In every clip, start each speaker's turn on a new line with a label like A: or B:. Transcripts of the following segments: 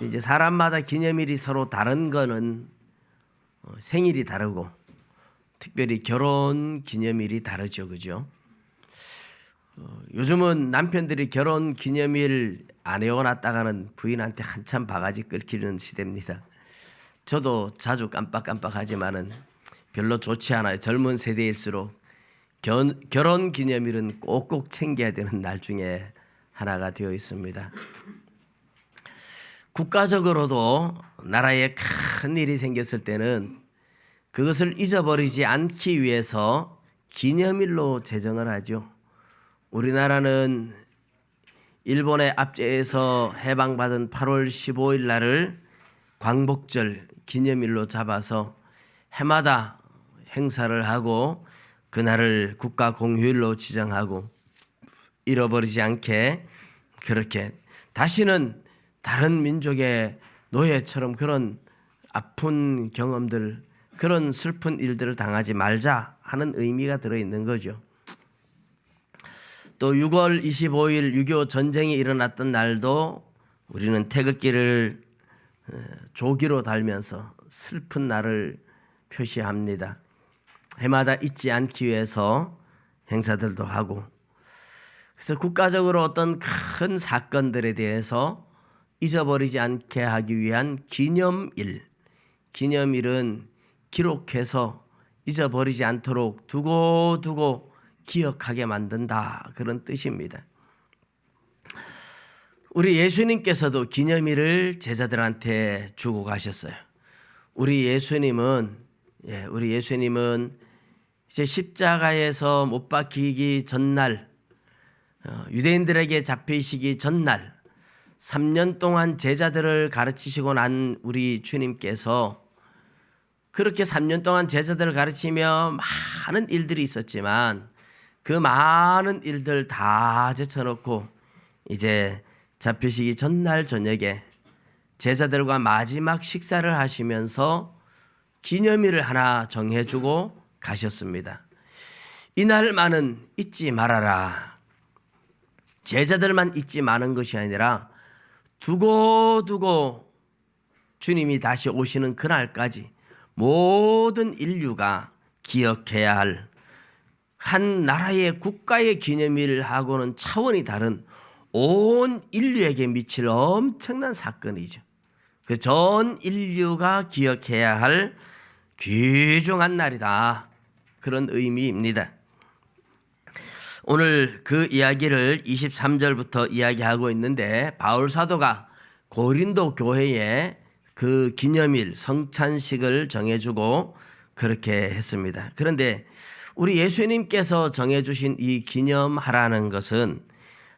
A: 이제 사람마다 기념일이 서로 다른 거는 생일이 다르고 특별히 결혼 기념일이 다르죠, 그죠? 요즘은 남편들이 결혼 기념일 안 외워놨다가는 부인한테 한참 바가지 긁히는 시대입니다. 저도 자주 깜빡깜빡하지만은 별로 좋지 않아요. 젊은 세대일수록 결혼 기념일은 꼭꼭 챙겨야 되는 날 중에 하나가 되어 있습니다. 국가적으로도 나라에 큰 일이 생겼을 때는 그것을 잊어버리지 않기 위해서 기념일로 제정을 하죠. 우리나라는 일본의 압제에서 해방받은 8월 15일 날을 광복절 기념일로 잡아서 해마다 행사를 하고 그날을 국가 공휴일로 지정하고 잃어버리지 않게 그렇게 다시는 다른 민족의 노예처럼 그런 아픈 경험들, 그런 슬픈 일들을 당하지 말자 하는 의미가 들어있는 거죠. 또 6월 25일 6.25 전쟁이 일어났던 날도 우리는 태극기를 조기로 달면서 슬픈 날을 표시합니다. 해마다 잊지 않기 위해서 행사들도 하고, 그래서 국가적으로 어떤 큰 사건들에 대해서 잊어버리지 않게 하기 위한 기념일은 기록해서 잊어버리지 않도록 두고 기억하게 만든다, 그런 뜻입니다. 우리 예수님께서도 기념일을 제자들한테 주고 가셨어요. 우리 예수님은 이제 십자가에서 못 박히기 전날, 유대인들에게 잡히시기 전날 3년 동안 제자들을 가르치시고 난 우리 주님께서 그렇게 3년 동안 제자들을 가르치며 많은 일들이 있었지만 그 많은 일들 다 제쳐놓고 이제 잡히시기 전날 저녁에 제자들과 마지막 식사를 하시면서 기념일을 하나 정해주고 가셨습니다. 이날만은 잊지 말아라. 제자들만 잊지 마는 것이 아니라 두고 주님이 다시 오시는 그날까지 모든 인류가 기억해야 할 한 나라의 국가의 기념일하고는 차원이 다른 온 인류에게 미칠 엄청난 사건이죠. 그 전 인류가 기억해야 할 귀중한 날이다, 그런 의미입니다. 오늘 그 이야기를 23절부터 이야기하고 있는데 바울 사도가 고린도 교회에 그 기념일 성찬식을 정해주고 그렇게 했습니다. 그런데 우리 예수님께서 정해주신 이 기념하라는 것은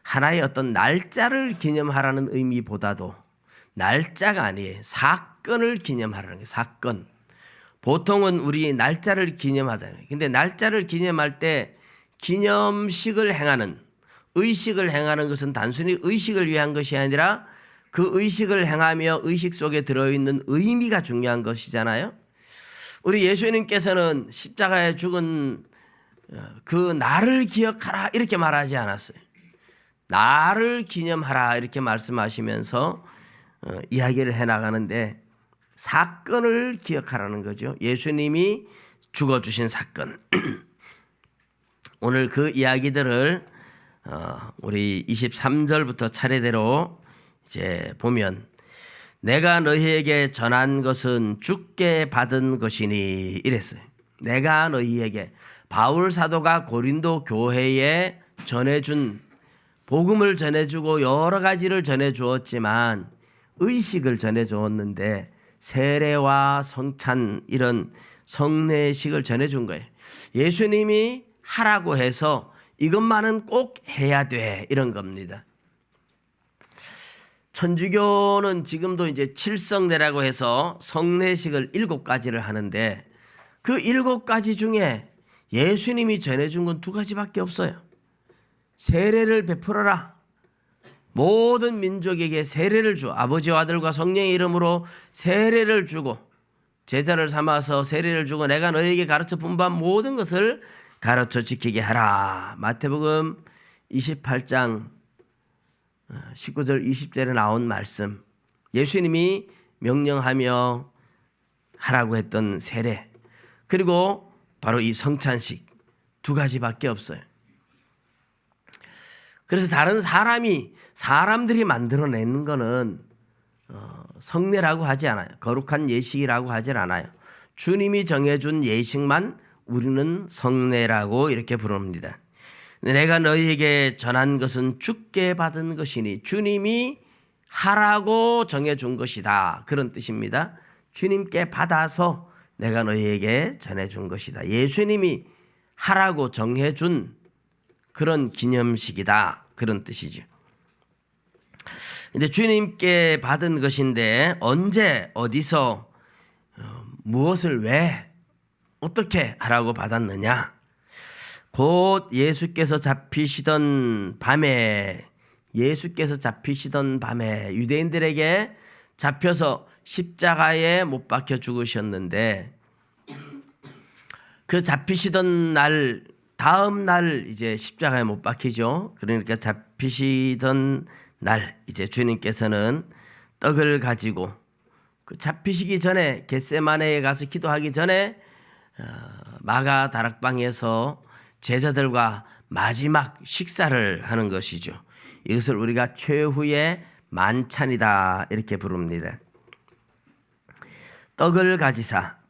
A: 하나의 어떤 날짜를 기념하라는 의미보다도 날짜가 아니에요. 사건을 기념하라는 거예요. 사건. 보통은 우리 날짜를 기념하잖아요. 근데 날짜를 기념할 때 기념식을 행하는, 의식을 행하는 것은 단순히 의식을 위한 것이 아니라 그 의식을 행하며 의식 속에 들어있는 의미가 중요한 것이잖아요. 우리 예수님께서는 십자가에 죽은 그 나를 기억하라 이렇게 말하지 않았어요. 나를 기념하라 이렇게 말씀하시면서 이야기를 해나가는데 사건을 기억하라는 거죠. 예수님이 죽어주신 사건. 오늘 그 이야기들을 우리 23절부터 차례대로 이제 보면, 내가 너희에게 전한 것은 주께 받은 것이니 이랬어요. 내가 너희에게, 바울 사도가 고린도 교회에 전해준 복음을 전해주고 여러 가지를 전해주었지만 의식을 전해주었는데 세례와 성찬 이런 성례식을 전해준 거예요. 예수님이 하라고 해서 이것만은 꼭 해야 돼, 이런 겁니다. 천주교는 지금도 이제 칠성례라고 해서 성례식을 7가지를 하는데 그 7가지 중에 예수님이 전해준 건 2가지밖에 없어요. 세례를 베풀어라. 모든 민족에게 세례를 줘. 아버지와 아들과 성령의 이름으로 세례를 주고 제자를 삼아서 세례를 주고 내가 너희에게 가르쳐 분부한 모든 것을 가르쳐 지키게 하라. 마태복음 28장 19절 20절에 나온 말씀. 예수님이 명령하며 하라고 했던 세례, 그리고 바로 이 성찬식 두 가지밖에 없어요. 그래서 다른 사람들이 만들어내는 거는 성례라고 하지 않아요. 거룩한 예식이라고 하질 않아요. 주님이 정해준 예식만 우리는 성례라고 이렇게 부릅니다. 내가 너희에게 전한 것은 주께 받은 것이니 주님이 하라고 정해준 것이다, 그런 뜻입니다. 주님께 받아서 내가 너희에게 전해준 것이다. 예수님이 하라고 정해준 그런 기념식이다, 그런 뜻이죠. 근데 주님께 받은 것인데 언제 어디서 무엇을 왜 어떻게 하라고 받았느냐? 곧 예수께서 잡히시던 밤에 유대인들에게 잡혀서 십자가에 못 박혀 죽으셨는데, 그 잡히시던 날 다음 날 이제 십자가에 못 박히죠. 그러니까 잡히시던 날 이제 주님께서는 떡을 가지고 그 잡히시기 전에 겟세마네에 가서 기도하기 전에 마가 다락방에서 제자들과 마지막 식사를 하는 것이죠. 이것을 우리가 최후의 만찬이다 이렇게 부릅니다.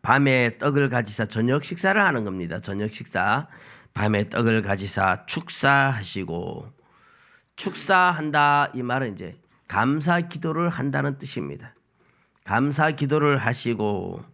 A: 밤에 떡을 가지사 저녁 식사를 하는 겁니다. 저녁 식사, 밤에 떡을 가지사 축사하시고, 축사한다 이 말은 이제 감사 기도를 한다는 뜻입니다. 감사 기도를 하시고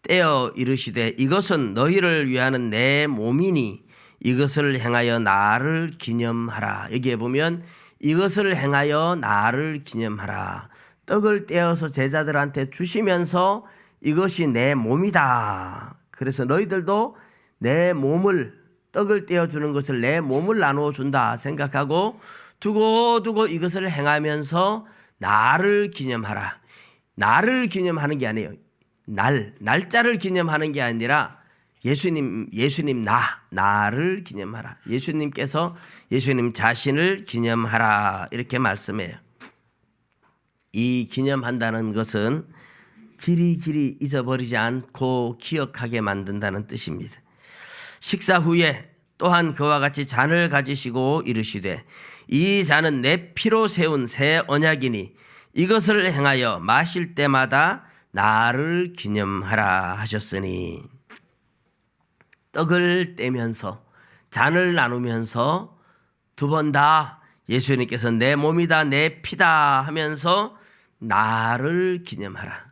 A: 떼어 이르시되 이것은 너희를 위하는 내 몸이니 이것을 행하여 나를 기념하라. 여기에 보면 이것을 행하여 나를 기념하라. 떡을 떼어서 제자들한테 주시면서 이것이 내 몸이다. 그래서 너희들도 내 몸을, 떡을 떼어주는 것을 내 몸을 나누어 준다 생각하고 두고두고 이것을 행하면서 나를 기념하라. 나를 기념하는 게 아니에요. 날짜를 기념하는 게 아니라 예수님 나를 기념하라. 예수님 자신을 기념하라 이렇게 말씀해요. 이 기념한다는 것은 길이 잊어버리지 않고 기억하게 만든다는 뜻입니다. 식사 후에 또한 그와 같이 잔을 가지시고 이르시되 이 잔은 내 피로 세운 새 언약이니 이것을 행하여 마실 때마다 나를 기념하라 하셨으니, 떡을 떼면서 잔을 나누면서 두 번 다 예수님께서 내 몸이다 내 피다 하면서 나를 기념하라.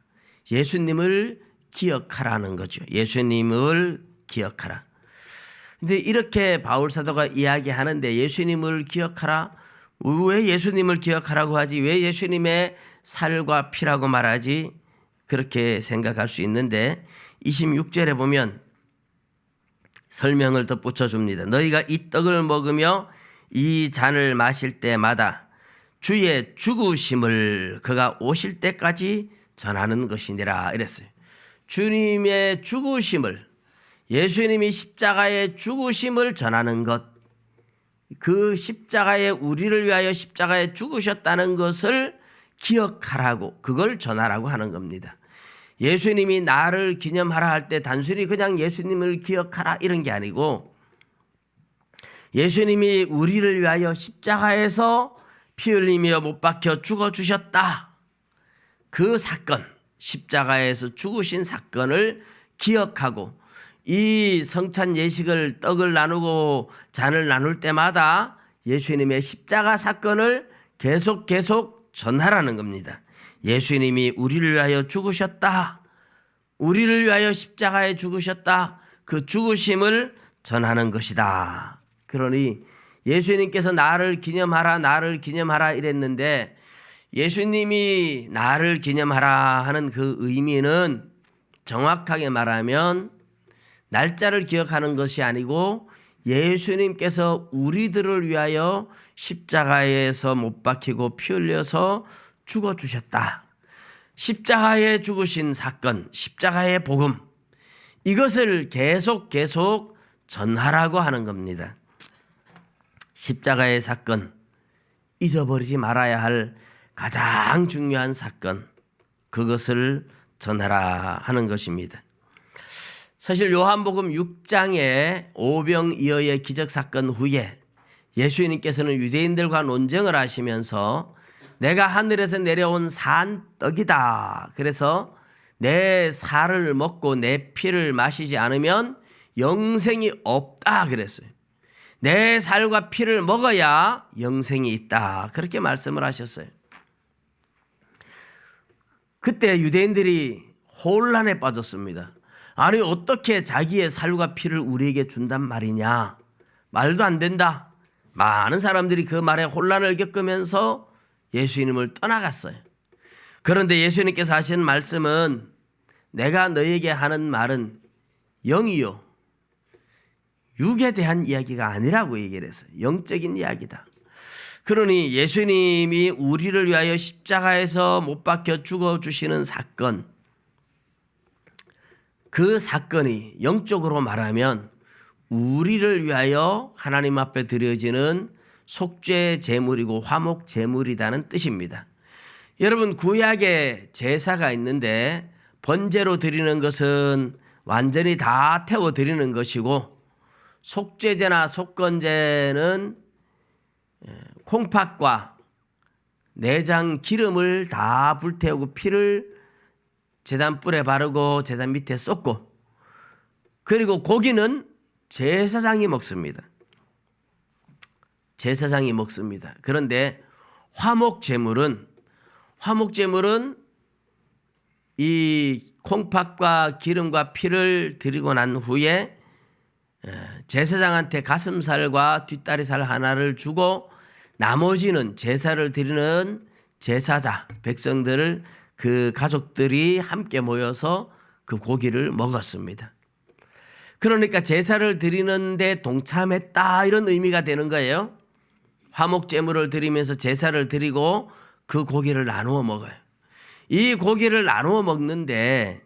A: 예수님을 기억하라는 거죠. 예수님을 기억하라. 근데 이렇게 바울 사도가 이야기하는데 예수님을 기억하라? 왜 예수님을 기억하라고 하지? 왜 예수님의 살과 피라고 말하지? 그렇게 생각할 수 있는데 26절에 보면 설명을 덧붙여 줍니다. 너희가 이 떡을 먹으며 이 잔을 마실 때마다 주의 죽으심을 그가 오실 때까지 전하는 것이니라 이랬어요. 주님의 죽으심을, 예수님이 십자가의 죽으심을 전하는 것, 그 십자가에 우리를 위하여 십자가에 죽으셨다는 것을 기억하라고, 그걸 전하라고 하는 겁니다. 예수님이 나를 기념하라 할 때 단순히 그냥 예수님을 기억하라 이런 게 아니고, 예수님이 우리를 위하여 십자가에서 피 흘리며 못 박혀 죽어주셨다, 그 사건, 십자가에서 죽으신 사건을 기억하고 이 성찬 예식을 떡을 나누고 잔을 나눌 때마다 예수님의 십자가 사건을 계속 전하라는 겁니다. 예수님이 우리를 위하여 죽으셨다, 우리를 위하여 십자가에 죽으셨다, 그 죽으심을 전하는 것이다. 그러니 예수님께서 나를 기념하라 이랬는데 예수님이 나를 기념하라 하는 그 의미는 정확하게 말하면 날짜를 기억하는 것이 아니고 예수님께서 우리들을 위하여 십자가에서 못 박히고 피 흘려서 죽어주셨다, 십자가에 죽으신 사건, 십자가의 복음, 이것을 계속 전하라고 하는 겁니다. 십자가의 사건, 잊어버리지 말아야 할 가장 중요한 사건, 그것을 전하라 하는 것입니다. 사실 요한복음 6장의 오병이어의 기적사건 후에 예수님께서는 유대인들과 논쟁을 하시면서 내가 하늘에서 내려온 산 떡이다. 그래서 내 살을 먹고 내 피를 마시지 않으면 영생이 없다 그랬어요. 내 살과 피를 먹어야 영생이 있다. 그렇게 말씀을 하셨어요. 그때 유대인들이 혼란에 빠졌습니다. 아니 어떻게 자기의 살과 피를 우리에게 준단 말이냐. 말도 안 된다. 많은 사람들이 그 말에 혼란을 겪으면서 예수님을 떠나갔어요. 그런데 예수님께서 하신 말씀은 내가 너에게 하는 말은 영이요 육에 대한 이야기가 아니라고 얘기를 했어요. 영적인 이야기다. 그러니 예수님이 우리를 위하여 십자가에서 못 박혀 죽어주시는 사건, 그 사건이 영적으로 말하면 우리를 위하여 하나님 앞에 드려지는 속죄 제물이고 화목 제물이라는 뜻입니다. 여러분 구약에 제사가 있는데 번제로 드리는 것은 완전히 다 태워 드리는 것이고 속죄제나 속건제는 콩팥과 내장 기름을 다 불태우고 피를 제단 뿔에 바르고 제단 밑에 쏟고 그리고 고기는 제사장이 먹습니다. 제사장이 먹습니다. 그런데 화목 제물은 이 콩팥과 기름과 피를 드리고 난 후에 제사장한테 가슴살과 뒷다리살 하나를 주고 나머지는 제사를 드리는 제사자 백성들을 그 가족들이 함께 모여서 그 고기를 먹었습니다. 그러니까 제사를 드리는데 동참했다 이런 의미가 되는 거예요. 화목제물을 드리면서 제사를 드리고 그 고기를 나누어 먹어요. 이 고기를 나누어 먹는데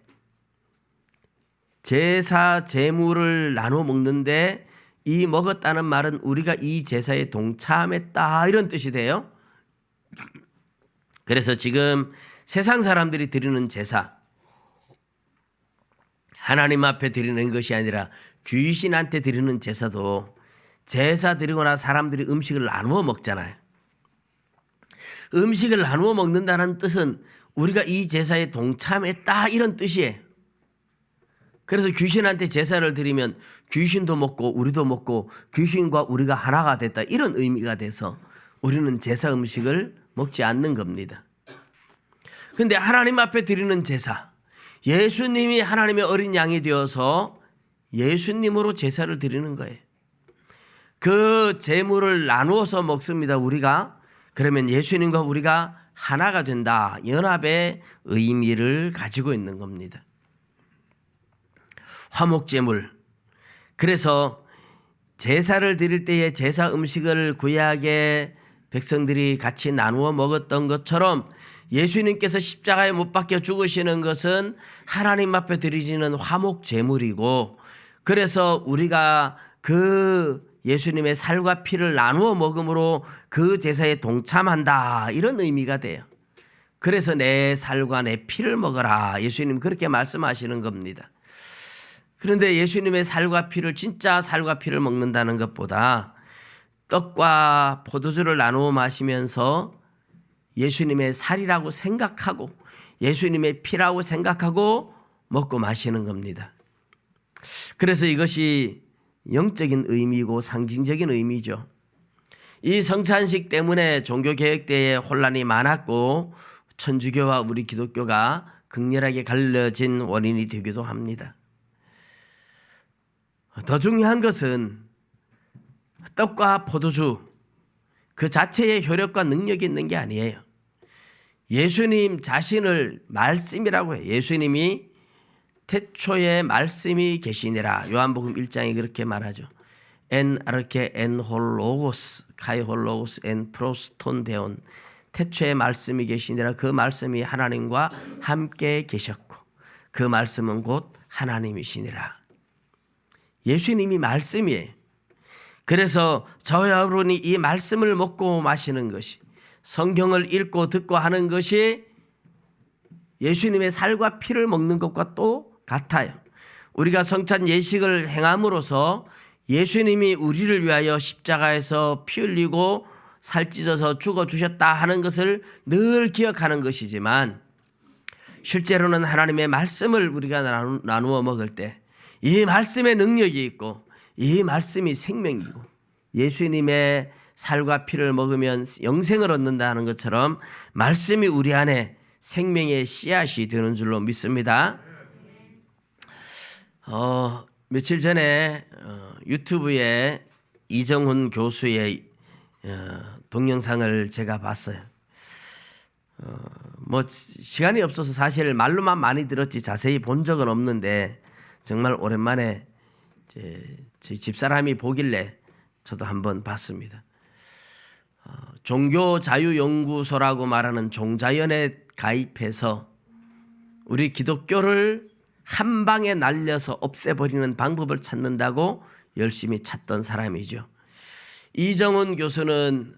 A: 제사 제물을 나누어 먹는데 이 먹었다는 말은 우리가 이 제사에 동참했다 이런 뜻이 돼요. 그래서 지금 세상 사람들이 드리는 제사 하나님 앞에 드리는 것이 아니라 귀신한테 드리는 제사도 제사 드리고 나 사람들이 음식을 나누어 먹잖아요. 음식을 나누어 먹는다는 뜻은 우리가 이 제사에 동참했다 이런 뜻이에요. 그래서 귀신한테 제사를 드리면 귀신도 먹고 우리도 먹고 귀신과 우리가 하나가 됐다 이런 의미가 돼서 우리는 제사 음식을 먹지 않는 겁니다. 그런데 하나님 앞에 드리는 제사, 예수님이 하나님의 어린 양이 되어서 예수님으로 제사를 드리는 거예요. 그 제물을 나누어서 먹습니다. 우리가 그러면 예수님과 우리가 하나가 된다. 연합의 의미를 가지고 있는 겁니다. 화목제물. 그래서 제사를 드릴 때에 제사 음식을 구약의 백성들이 같이 나누어 먹었던 것처럼 예수님께서 십자가에 못 박혀 죽으시는 것은 하나님 앞에 드리지는 화목제물이고 그래서 우리가 그 예수님의 살과 피를 나누어 먹음으로 그 제사에 동참한다 이런 의미가 돼요. 그래서 내 살과 내 피를 먹어라 예수님 그렇게 말씀하시는 겁니다. 그런데 예수님의 살과 피를 진짜 살과 피를 먹는다는 것보다 떡과 포도주를 나누어 마시면서 예수님의 살이라고 생각하고 예수님의 피라고 생각하고 먹고 마시는 겁니다. 그래서 이것이 영적인 의미이고 상징적인 의미죠. 이 성찬식 때문에 종교개혁 때에 혼란이 많았고 천주교와 우리 기독교가 극렬하게 갈라진 원인이 되기도 합니다. 더 중요한 것은 떡과 포도주 그 자체의 효력과 능력이 있는 게 아니에요. 예수님 자신을 말씀이라고 해요. 예수님이 태초에 말씀이 계시니라. 요한복음 1장이 그렇게 말하죠. 엔 아르케 엔 홀로고스 카이 홀로고스 엔 프로스톤 데온 태초에 말씀이 계시니라. 그 말씀이 하나님과 함께 계셨고 그 말씀은 곧 하나님이시니라. 예수님이 말씀이에요. 그래서 저와 여러분이 이 말씀을 먹고 마시는 것이 성경을 읽고 듣고 하는 것이 예수님의 살과 피를 먹는 것과 또 같아요. 우리가 성찬 예식을 행함으로써 예수님이 우리를 위하여 십자가에서 피 흘리고 살찢어서 죽어주셨다 하는 것을 늘 기억하는 것이지만, 실제로는 하나님의 말씀을 우리가 나누어 먹을 때 이 말씀의 능력이 있고 이 말씀이 생명이고, 예수님의 살과 피를 먹으면 영생을 얻는다는 것처럼 말씀이 우리 안에 생명의 씨앗이 되는 줄로 믿습니다. 며칠 전에 유튜브에 이정훈 교수의 동영상을 제가 봤어요. 뭐 시간이 없어서 사실 말로만 많이 들었지 자세히 본 적은 없는데, 정말 오랜만에 저희 집사람이 보길래 저도 한번 봤습니다. 종교자유연구소라고 말하는 종자연에 가입해서 우리 기독교를 한 방에 날려서 없애버리는 방법을 찾는다고 열심히 찾던 사람이죠. 이정훈 교수는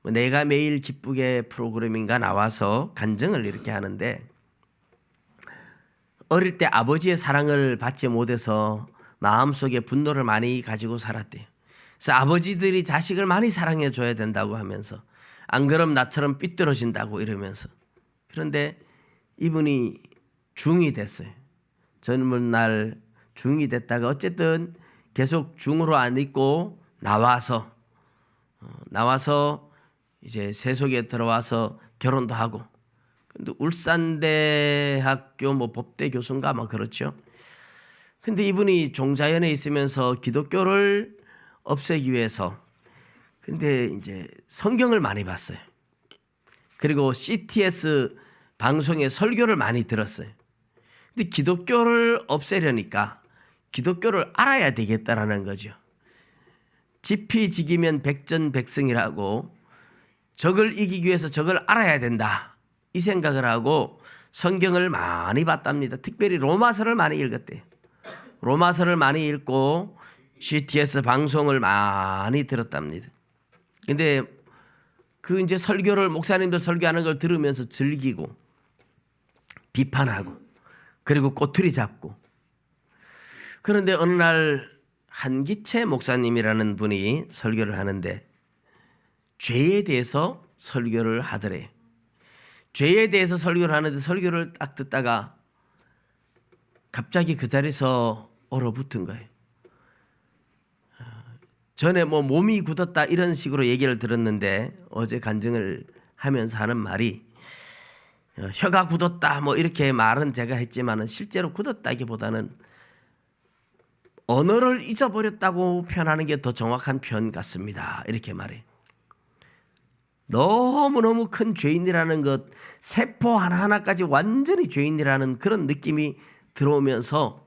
A: 내가 매일 기쁘게 프로그램인가 나와서 간증을 이렇게 하는데, 어릴 때 아버지의 사랑을 받지 못해서 마음속에 분노를 많이 가지고 살았대요. 그래서 아버지들이 자식을 많이 사랑해 줘야 된다고 하면서, 안 그럼 나처럼 삐뚤어진다고 이러면서. 그런데 이분이 중이 됐어요. 젊은 날 중이 됐다가 어쨌든 계속 중으로 안 있고 나와서 이제 세속에 들어와서 결혼도 하고, 근데 울산대학교 법대 교수인가 그렇죠. 근데 이분이 종자연에 있으면서 기독교를 없애기 위해서, 근데 이제 성경을 많이 봤어요. 그리고 CTS 방송에 설교를 많이 들었어요. 근데 기독교를 없애려니까 기독교를 알아야 되겠다라는 거죠. 지피지기면 백전백승이라고, 적을 이기기 위해서 적을 알아야 된다, 이 생각을 하고 성경을 많이 봤답니다. 특별히 로마서를 많이 읽었대요. 로마서를 많이 읽고 CTS 방송을 많이 들었답니다. 근데 이제 설교를, 목사님들 설교하는 걸 들으면서 즐기고 비판하고 그리고 꼬투리 잡고. 그런데 어느 날 한기채 목사님이라는 분이 설교를 하는데 죄에 대해서 설교를 하더래요. 죄에 대해서 설교를 하는데 설교를 딱 듣다가 갑자기 그 자리에서 얼어붙은 거예요. 전에 몸이 굳었다 이런 식으로 얘기를 들었는데, 어제 간증을 하면서 하는 말이 혀가 굳었다 이렇게 말은 제가 했지만은 실제로 굳었다기보다는 언어를 잊어버렸다고 표현하는 게 더 정확한 표현 같습니다, 이렇게 말해. 너무너무 큰 죄인이라는 것, 세포 하나하나까지 완전히 죄인이라는 그런 느낌이 들어오면서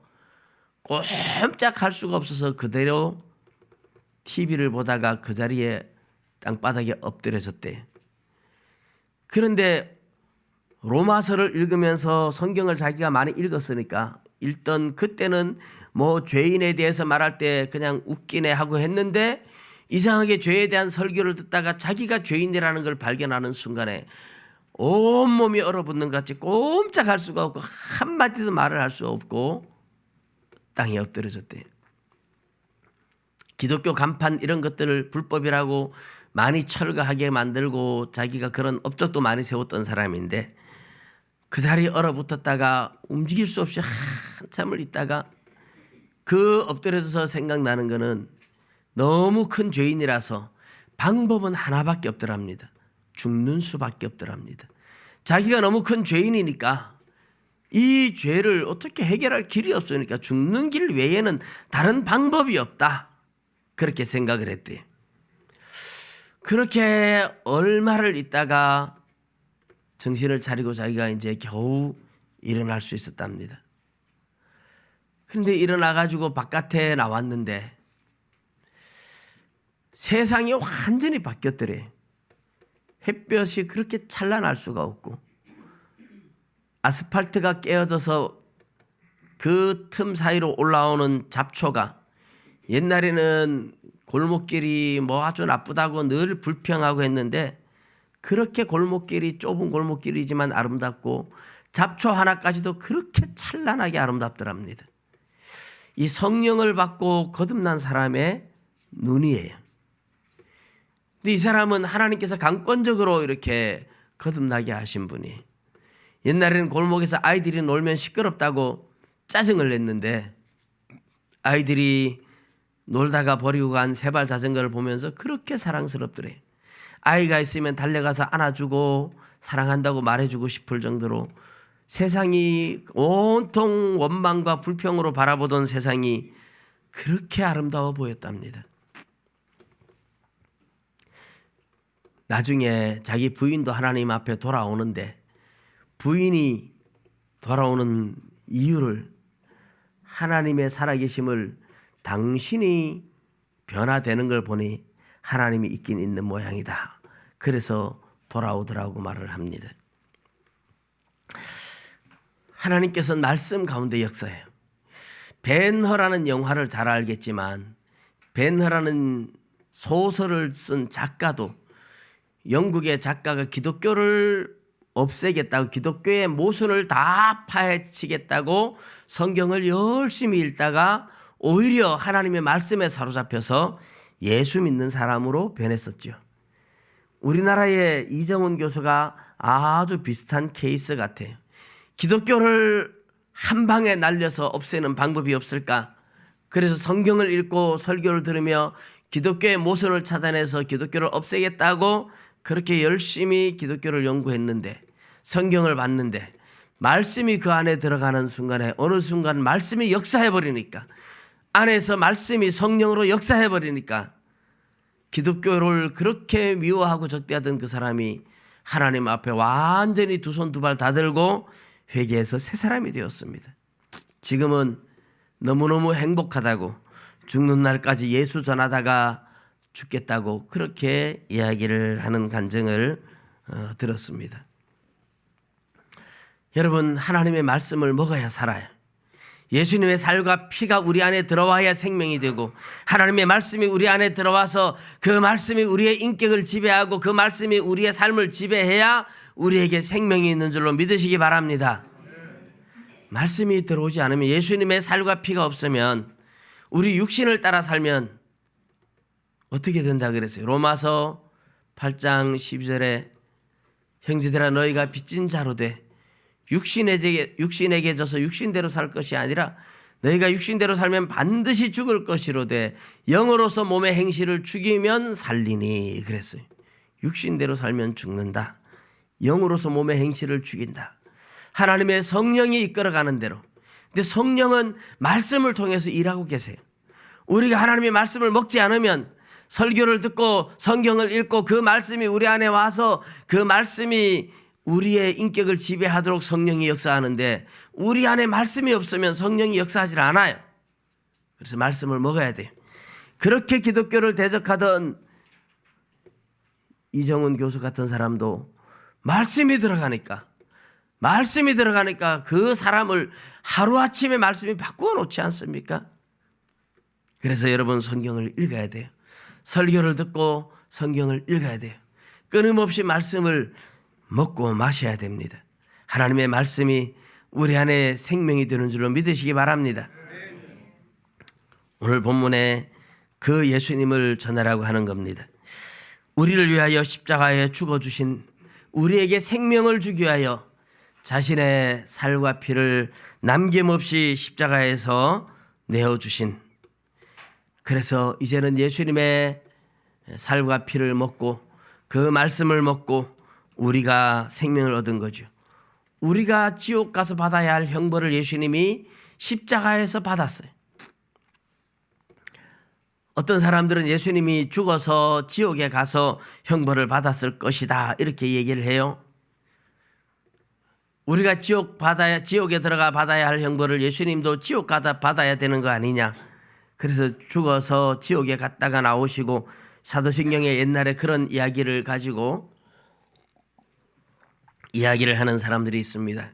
A: 꼼짝할 수가 없어서 그대로 TV를 보다가 그 자리에 땅바닥에 엎드려졌대. 그런데 로마서를 읽으면서 성경을 자기가 많이 읽었으니까 읽던 그때는 죄인에 대해서 말할 때 그냥 웃기네 하고 했는데, 이상하게 죄에 대한 설교를 듣다가 자기가 죄인이라는 걸 발견하는 순간에 온몸이 얼어붙는 것 같이 꼼짝할 수가 없고 한마디도 말을 할 수 없고 땅에 엎드려졌대요. 기독교 간판 이런 것들을 불법이라고 많이 철거하게 만들고 자기가 그런 업적도 많이 세웠던 사람인데, 그 자리에 얼어붙었다가 움직일 수 없이 한참을 있다가 그 엎드려져서 생각나는 거는 너무 큰 죄인이라서 방법은 하나밖에 없더랍니다. 죽는 수밖에 없더랍니다. 자기가 너무 큰 죄인이니까 이 죄를 어떻게 해결할 길이 없으니까 죽는 길 외에는 다른 방법이 없다, 그렇게 생각을 했대요. 그렇게 얼마를 있다가 정신을 차리고 자기가 이제 겨우 일어날 수 있었답니다. 그런데 일어나가지고 바깥에 나왔는데 세상이 완전히 바뀌었더래. 햇볕이 그렇게 찬란할 수가 없고, 아스팔트가 깨어져서 그 틈 사이로 올라오는 잡초가, 옛날에는 골목길이 뭐 아주 나쁘다고 늘 불평하고 했는데 그렇게 골목길이 좁은 골목길이지만 아름답고 잡초 하나까지도 그렇게 찬란하게 아름답더랍니다. 이 성령을 받고 거듭난 사람의 눈이에요. 근데 이 사람은 하나님께서 강권적으로 이렇게 거듭나게 하신 분이, 옛날에는 골목에서 아이들이 놀면 시끄럽다고 짜증을 냈는데 아이들이 놀다가 버리고 간 세발 자전거를 보면서 그렇게 사랑스럽더래. 아이가 있으면 달려가서 안아주고 사랑한다고 말해주고 싶을 정도로 세상이 온통 원망과 불평으로 바라보던 세상이 그렇게 아름다워 보였답니다. 나중에 자기 부인도 하나님 앞에 돌아오는데 부인이 돌아오는 이유를 하나님의 살아계심을 당신이 변화되는 걸 보니 하나님이 있긴 있는 모양이다. 그래서 돌아오더라고 말을 합니다. 하나님께서는 말씀 가운데 역사해요. 벤허라는 영화를 잘 알겠지만 벤허라는 소설을 쓴 작가도 영국의 작가가 기독교를 없애겠다고 기독교의 모순을 다 파헤치겠다고 성경을 열심히 읽다가 오히려 하나님의 말씀에 사로잡혀서 예수 믿는 사람으로 변했었죠. 우리나라의 이정훈 교수가 아주 비슷한 케이스 같아요. 기독교를 한 방에 날려서 없애는 방법이 없을까? 그래서 성경을 읽고 설교를 들으며 기독교의 모순을 찾아내서 기독교를 없애겠다고 그렇게 열심히 기독교를 연구했는데 성경을 봤는데 말씀이 그 안에 들어가는 순간에 어느 순간 말씀이 역사해버리니까, 안에서 말씀이 성령으로 역사해버리니까 기독교를 그렇게 미워하고 적대하던 그 사람이 하나님 앞에 완전히 두 손 두 발 다 들고 회개해서 새 사람이 되었습니다. 지금은 너무너무 행복하다고, 죽는 날까지 예수 전하다가 죽겠다고 그렇게 이야기를 하는 간증을 들었습니다. 여러분, 하나님의 말씀을 먹어야 살아요. 예수님의 살과 피가 우리 안에 들어와야 생명이 되고, 하나님의 말씀이 우리 안에 들어와서 그 말씀이 우리의 인격을 지배하고 그 말씀이 우리의 삶을 지배해야 우리에게 생명이 있는 줄로 믿으시기 바랍니다. 말씀이 들어오지 않으면, 예수님의 살과 피가 없으면, 우리 육신을 따라 살면 어떻게 된다 그랬어요? 로마서 8장 12절에 형제들아 너희가 빚진 자로 돼 육신에게 져서 육신대로 살 것이 아니라 너희가 육신대로 살면 반드시 죽을 것이로되 영으로서 몸의 행실을 죽이면 살리니 그랬어요. 육신대로 살면 죽는다. 영으로서 몸의 행실을 죽인다. 하나님의 성령이 이끌어가는 대로. 근데 성령은 말씀을 통해서 일하고 계세요. 우리가 하나님의 말씀을 먹지 않으면, 설교를 듣고 성경을 읽고 그 말씀이 우리 안에 와서 그 말씀이 우리의 인격을 지배하도록 성령이 역사하는데, 우리 안에 말씀이 없으면 성령이 역사하지 않아요. 그래서 말씀을 먹어야 돼요. 그렇게 기독교를 대적하던 이정훈 교수 같은 사람도 말씀이 들어가니까 그 사람을 하루아침에 말씀이 바꾸어 놓지 않습니까? 그래서 여러분, 성경을 읽어야 돼요. 설교를 듣고 성경을 읽어야 돼요. 끊임없이 말씀을 먹고 마셔야 됩니다. 하나님의 말씀이 우리 안에 생명이 되는 줄로 믿으시기 바랍니다. 오늘 본문에 그 예수님을 전하라고 하는 겁니다. 우리를 위하여 십자가에 죽어주신, 우리에게 생명을 주기 위하여 자신의 살과 피를 남김없이 십자가에서 내어주신, 그래서 이제는 예수님의 살과 피를 먹고 그 말씀을 먹고 우리가 생명을 얻은 거죠. 우리가 지옥 가서 받아야 할 형벌을 예수님이 십자가에서 받았어요. 어떤 사람들은 예수님이 죽어서 지옥에 가서 형벌을 받았을 것이다 이렇게 얘기를 해요. 우리가 지옥에 들어가 받아야 할 형벌을 예수님도 지옥 가다 받아야 되는 거 아니냐. 그래서 죽어서 지옥에 갔다가 나오시고, 사도신경에 옛날에 그런 이야기를 가지고 이야기를 하는 사람들이 있습니다.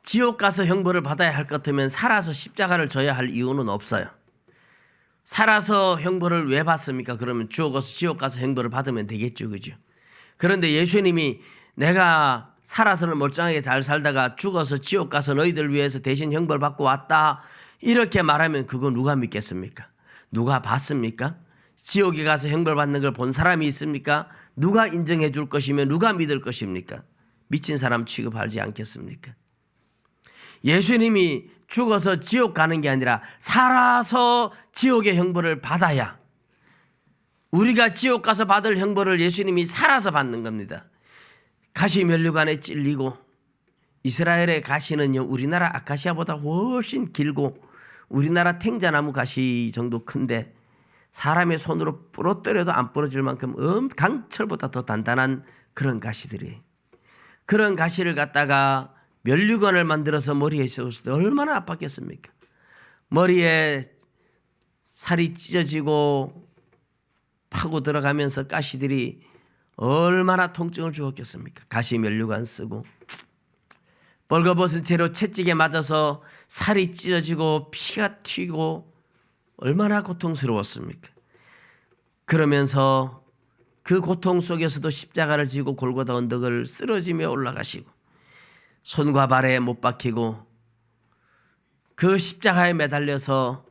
A: 지옥 가서 형벌을 받아야 할 것 같으면 살아서 십자가를 져야 할 이유는 없어요. 살아서 형벌을 왜 받습니까? 그러면 죽어서 지옥 가서 형벌을 받으면 되겠죠. 그죠? 그런데 예수님이 내가 살아서는 멀쩡하게 잘 살다가 죽어서 지옥 가서 너희들 위해서 대신 형벌 받고 왔다, 이렇게 말하면 그거 누가 믿겠습니까? 누가 봤습니까? 지옥에 가서 형벌 받는 걸 본 사람이 있습니까? 누가 인정해 줄 것이며 누가 믿을 것입니까? 미친 사람 취급하지 않겠습니까? 예수님이 죽어서 지옥 가는 게 아니라 살아서 지옥의 형벌을 받아야, 우리가 지옥 가서 받을 형벌을 예수님이 살아서 받는 겁니다. 가시 면류관에 찔리고, 이스라엘의 가시는요 우리나라 아카시아보다 훨씬 길고 우리나라 탱자나무 가시 정도 큰데 사람의 손으로 부러뜨려도 안 부러질 만큼 강철보다 더 단단한 그런 가시들이, 그런 가시를 갖다가 면류관을 만들어서 머리에 씌웠을 때 얼마나 아팠겠습니까? 머리에 살이 찢어지고 파고 들어가면서 가시들이 얼마나 통증을 주었겠습니까? 가시 면류관 쓰고 벌거벗은 채로 채찍에 맞아서 살이 찢어지고 피가 튀고 얼마나 고통스러웠습니까? 그러면서 그 고통 속에서도 십자가를 지고 골고다 언덕을 쓰러지며 올라가시고 손과 발에 못 박히고 그 십자가에 매달려서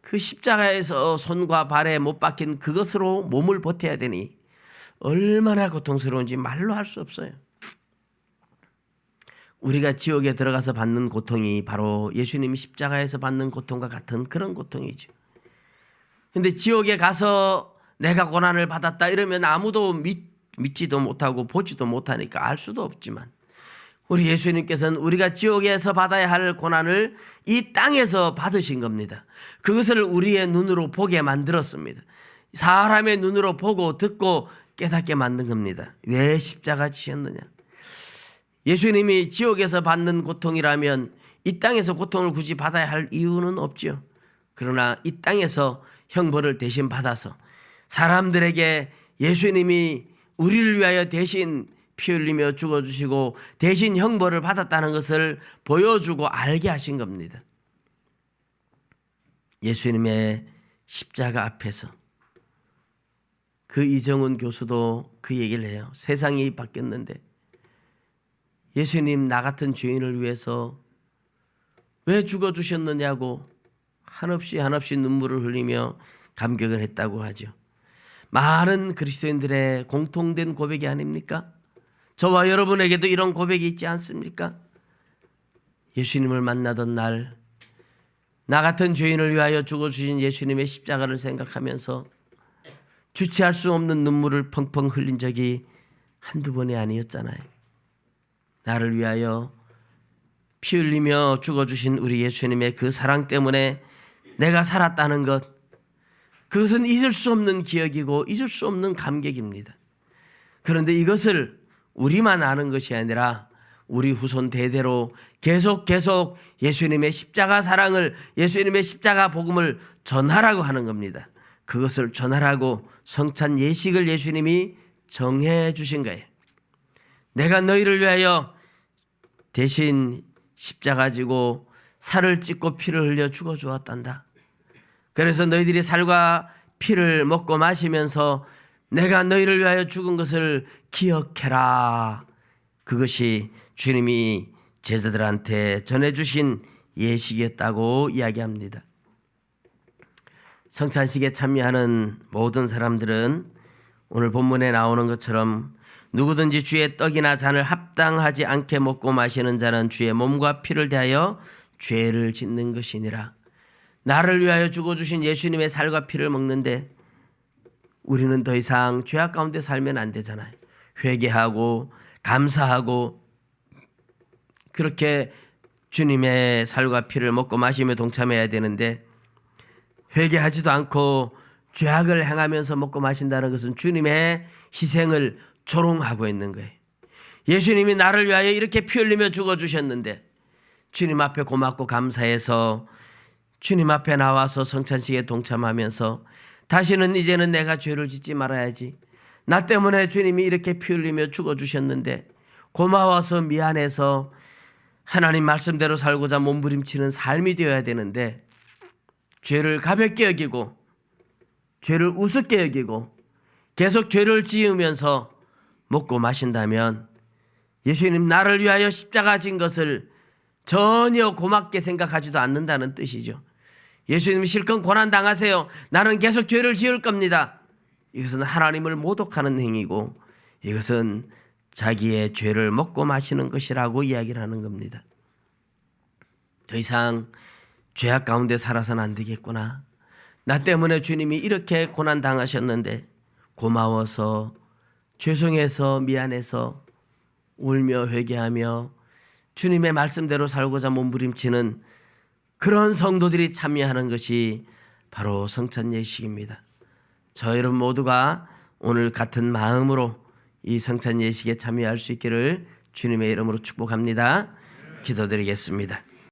A: 그 십자가에서 손과 발에 못 박힌 그것으로 몸을 버텨야 되니 얼마나 고통스러운지 말로 할 수 없어요. 우리가 지옥에 들어가서 받는 고통이 바로 예수님이 십자가에서 받는 고통과 같은 그런 고통이죠. 그런데 지옥에 가서 내가 고난을 받았다 이러면 아무도 믿지도 못하고 보지도 못하니까 알 수도 없지만, 우리 예수님께서는 우리가 지옥에서 받아야 할 고난을 이 땅에서 받으신 겁니다. 그것을 우리의 눈으로 보게 만들었습니다. 사람의 눈으로 보고 듣고 깨닫게 만든 겁니다. 왜 십자가 지셨느냐? 예수님이 지옥에서 받는 고통이라면 이 땅에서 고통을 굳이 받아야 할 이유는 없지요. 그러나 이 땅에서 형벌을 대신 받아서 사람들에게 예수님이 우리를 위하여 대신 피 흘리며 죽어주시고 대신 형벌을 받았다는 것을 보여주고 알게 하신 겁니다. 예수님의 십자가 앞에서 그 이정훈 교수도 그 얘기를 해요. 세상이 바뀌었는데 예수님 나 같은 죄인을 위해서 왜 죽어주셨느냐고 한없이 눈물을 흘리며 감격을 했다고 하죠. 많은 그리스도인들의 공통된 고백이 아닙니까? 저와 여러분에게도 이런 고백이 있지 않습니까? 예수님을 만나던 날, 나 같은 죄인을 위하여 죽어주신 예수님의 십자가를 생각하면서 주체할 수 없는 눈물을 펑펑 흘린 적이 한두 번이 아니었잖아요. 나를 위하여 피 흘리며 죽어주신 우리 예수님의 그 사랑 때문에 내가 살았다는 것, 그것은 잊을 수 없는 기억이고 잊을 수 없는 감격입니다. 그런데 이것을 우리만 아는 것이 아니라 우리 후손 대대로 계속 예수님의 십자가 사랑을, 예수님의 십자가 복음을 전하라고 하는 겁니다. 그것을 전하라고 성찬 예식을 예수님이 정해 주신 거예요. 내가 너희를 위하여 대신 십자가 지고 살을 찢고 피를 흘려 죽어 주었단다. 그래서 너희들이 살과 피를 먹고 마시면서 내가 너희를 위하여 죽은 것을 기억해라. 그것이 주님이 제자들한테 전해주신 예식이었다고 이야기합니다. 성찬식에 참여하는 모든 사람들은 오늘 본문에 나오는 것처럼 누구든지 주의 떡이나 잔을 합당하지 않게 먹고 마시는 자는 주의 몸과 피를 대하여 죄를 짓는 것이니라. 나를 위하여 죽어주신 예수님의 살과 피를 먹는데 우리는 더 이상 죄악 가운데 살면 안 되잖아요. 회개하고 감사하고 그렇게 주님의 살과 피를 먹고 마시며 동참해야 되는데, 회개하지도 않고 죄악을 행하면서 먹고 마신다는 것은 주님의 희생을 조롱하고 있는 거예요. 예수님이 나를 위하여 이렇게 피 흘리며 죽어주셨는데 주님 앞에 고맙고 감사해서 주님 앞에 나와서 성찬식에 동참하면서 다시는 이제는 내가 죄를 짓지 말아야지, 나 때문에 주님이 이렇게 피 흘리며 죽어주셨는데 고마워서 미안해서 하나님 말씀대로 살고자 몸부림치는 삶이 되어야 되는데, 죄를 가볍게 여기고 죄를 우습게 여기고 계속 죄를 지으면서 먹고 마신다면 예수님 나를 위하여 십자가 진 것을 전혀 고맙게 생각하지도 않는다는 뜻이죠. 예수님 실컷 고난 당하세요. 나는 계속 죄를 지을 겁니다. 이것은 하나님을 모독하는 행위고 이것은 자기의 죄를 먹고 마시는 것이라고 이야기를 하는 겁니다. 더 이상 죄악 가운데 살아서는 안 되겠구나. 나 때문에 주님이 이렇게 고난 당하셨는데 고마워서 죄송해서 미안해서 울며 회개하며 주님의 말씀대로 살고자 몸부림치는 그런 성도들이 참여하는 것이 바로 성찬 예식입니다. 저 여러분 모두가 오늘 같은 마음으로 이 성찬 예식에 참여할 수 있기를 주님의 이름으로 축복합니다. 기도드리겠습니다.